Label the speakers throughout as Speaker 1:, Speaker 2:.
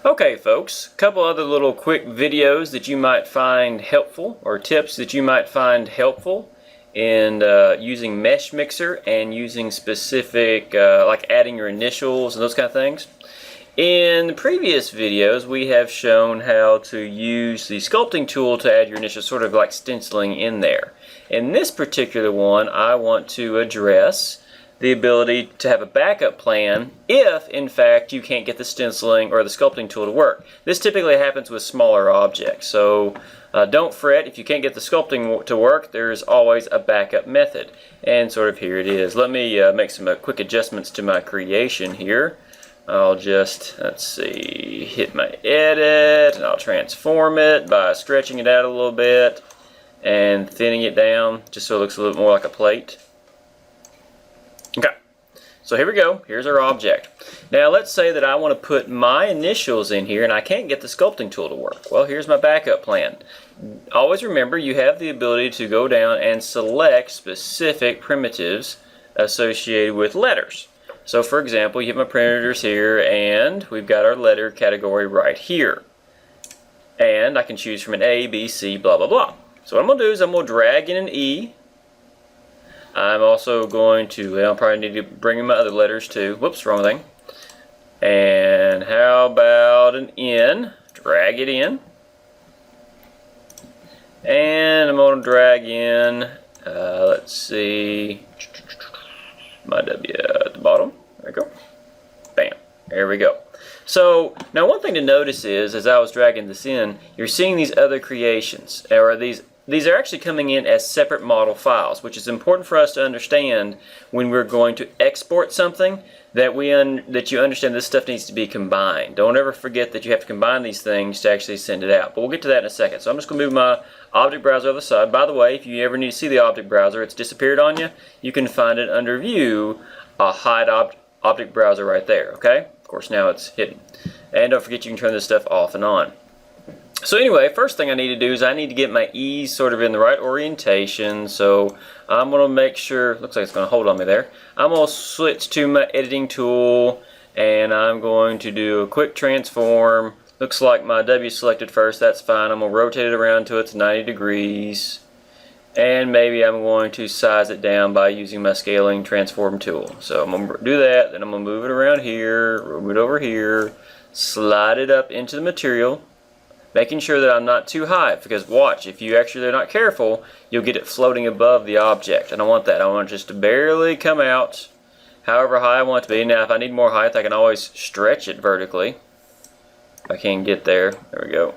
Speaker 1: Okay folks, a couple other little quick videos that you might find helpful, or tips that you might find helpful in using Mesh Mixer and using specific, like adding your initials and those kind of things. In the previous videos we have shown how to use the sculpting tool to add your initials, sort of like stenciling in there. In this particular one I want to address the ability to have a backup plan if in fact you can't get the stenciling or the sculpting tool to work. This typically happens with smaller objects, so don't fret if you can't get the sculpting to work. There's always a backup method, and sort of here it is. Let me make some quick adjustments to my creation here. I'll just, let's see, hit my edit, and I'll transform it by stretching it out a little bit and thinning it down just so it looks a little more like a plate. Okay, so here we go. Here's our object. Now let's say that I want to put my initials in here and I can't get the sculpting tool to work. Well, here's my backup plan. Always remember you have the ability to go down and select specific primitives associated with letters. So for example, you have my primitives here and we've got our letter category right here. And I can choose from an A, B, C, blah, blah, blah. So what I'm going to do is I'm going to drag in an E. I'm also going to, well, I probably need to bring in my other letters too. Whoops, wrong thing. And how about an N? Drag it in. And I'm going to drag in, let's see, my W at the bottom. There we go. Bam. There we go. So now one thing to notice is, as I was dragging this in, you're seeing these other creations, or these are actually coming in as separate model files, which is important for us to understand when we're going to export something, that you understand this stuff needs to be combined. Don't ever forget that you have to combine these things to actually send it out. But we'll get to that in a second. So I'm just going to move my object browser over the side. By the way, if you ever need to see the object browser, it's disappeared on you, you can find it under View, Hide Object Browser right there. Okay? Of course, now it's hidden. And don't forget you can turn this stuff off and on. So anyway, first thing I need to do is I need to get my E's sort of in the right orientation. So I'm going to make sure, looks like it's going to hold on me there. I'm going to switch to my editing tool and I'm going to do a quick transform. Looks like my W is selected first, that's fine. I'm going to rotate it around to its 90 degrees. And maybe I'm going to size it down by using my scaling transform tool. So I'm going to do that, then I'm going to move it around here, move it over here, slide it up into the material, making sure that I'm not too high, because watch, if you actually are not careful, you'll get it floating above the object. I don't want that. I want it just to barely come out however high I want it to be. Now if I need more height, I can always stretch it vertically. If I can't get there, there we go.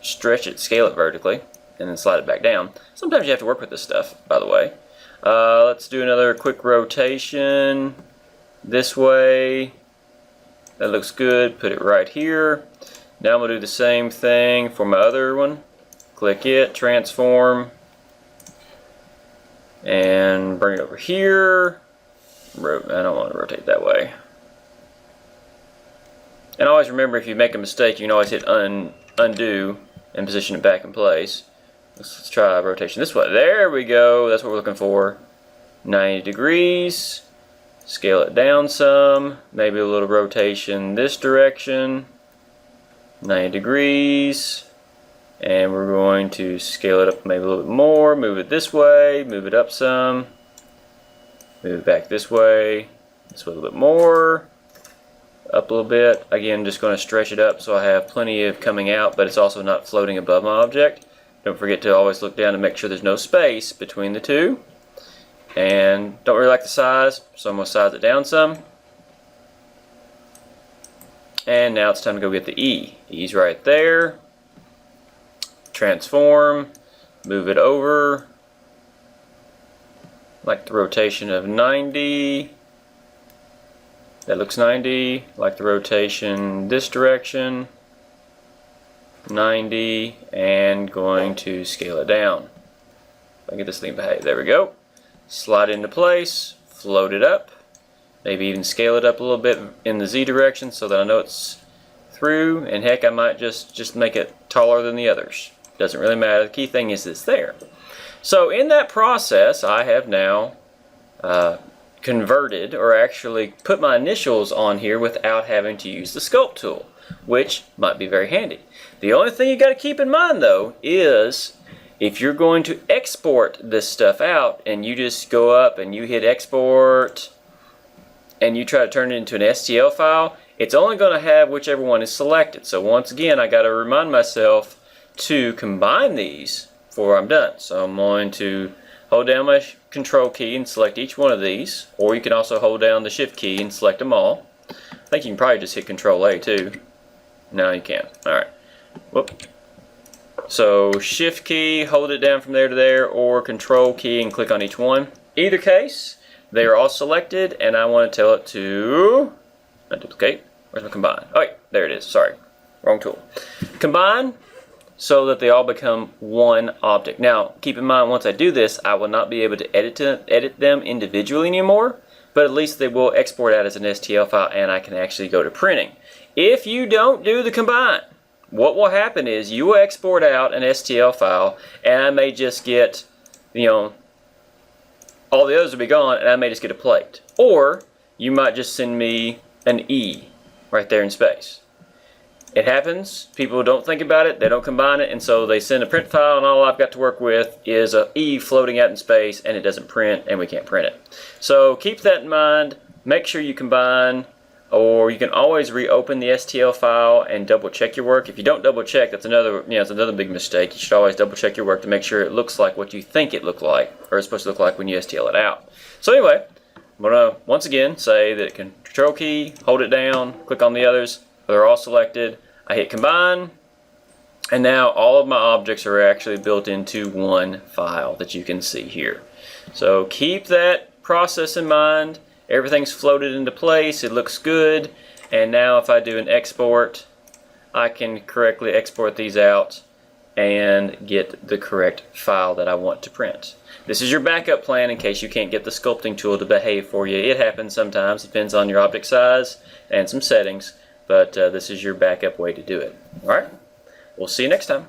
Speaker 1: Stretch it, scale it vertically, and then slide it back down. Sometimes you have to work with this stuff, by the way. Let's do another quick rotation this way. That looks good. Put it right here. Now I'm going to do the same thing for my other one. Click it, transform, and bring it over here. I don't want to rotate that way. And always remember, if you make a mistake, you can always hit undo and position it back in place. Let's try rotation this way. There we go. That's what we're looking for. 90 degrees. Scale it down some. Maybe a little rotation this direction. 90 degrees, and we're going to scale it up maybe a little bit more, move it this way, move it up some, move it back this way a little bit more, up a little bit. Again, just going to stretch it up so I have plenty of coming out, but it's also not floating above my object. Don't forget to always look down to make sure there's no space between the two, and don't really like the size, so I'm going to size it down some. And now it's time to go get the E. E's right there. Transform. Move it over. Like the rotation of 90. That looks 90. Like the rotation this direction. 90. And going to scale it down. If I can get this thing to behave. There we go. Slide it into place. Float it up. Maybe even scale it up a little bit in the Z direction so that I know it's through, and heck, I might just make it taller than the others. Doesn't really matter. The key thing is it's there. So in that process, I have now converted or actually put my initials on here without having to use the sculpt tool, which might be very handy. The only thing you got to keep in mind though is if you're going to export this stuff out and you just go up and you hit export and you try to turn it into an STL file, it's only going to have whichever one is selected. So once again, I got to remind myself to combine these before I'm done. So I'm going to hold down my control key and select each one of these, or you can also hold down the shift key and select them all. I think you can probably just hit control A too. No, you can't. Alright. Whoop. So shift key, hold it down from there to there, or control key and click on each one. Either case, they are all selected, and I want to tell it to not duplicate. Where's my combine? Oh wait, there it is. Sorry, wrong tool. Combine so that they all become one object. Now, keep in mind, once I do this, I will not be able to edit them individually anymore, but at least they will export out as an STL file, and I can actually go to printing. If you don't do the combine, what will happen is you will export out an STL file, and I may just get, all the others will be gone, and I may just get a plate. Or you might just send me an E right there in space. It happens. People don't think about it. They don't combine it, and so they send a print file, and all I've got to work with is a E floating out in space, and it doesn't print, and we can't print it. So keep that in mind. Make sure you combine, or you can always reopen the STL file and double check your work. If you don't double check, that's another, it's another big mistake. You should always double check your work to make sure it looks like what you think it looked like, or it's supposed to look like when you STL it out. So anyway, I'm gonna once again say that control key, hold it down, click on the others. They're all selected. I hit combine, and now all of my objects are actually built into one file that you can see here. So keep that process in mind. Everything's floated into place. It looks good. And now if I do an export, I can correctly export these out and get the correct file that I want to print. This is your backup plan in case you can't get the sculpting tool to behave for you. It happens sometimes. Depends on your object size and some settings. But this is your backup way to do it. Alright, we'll see you next time.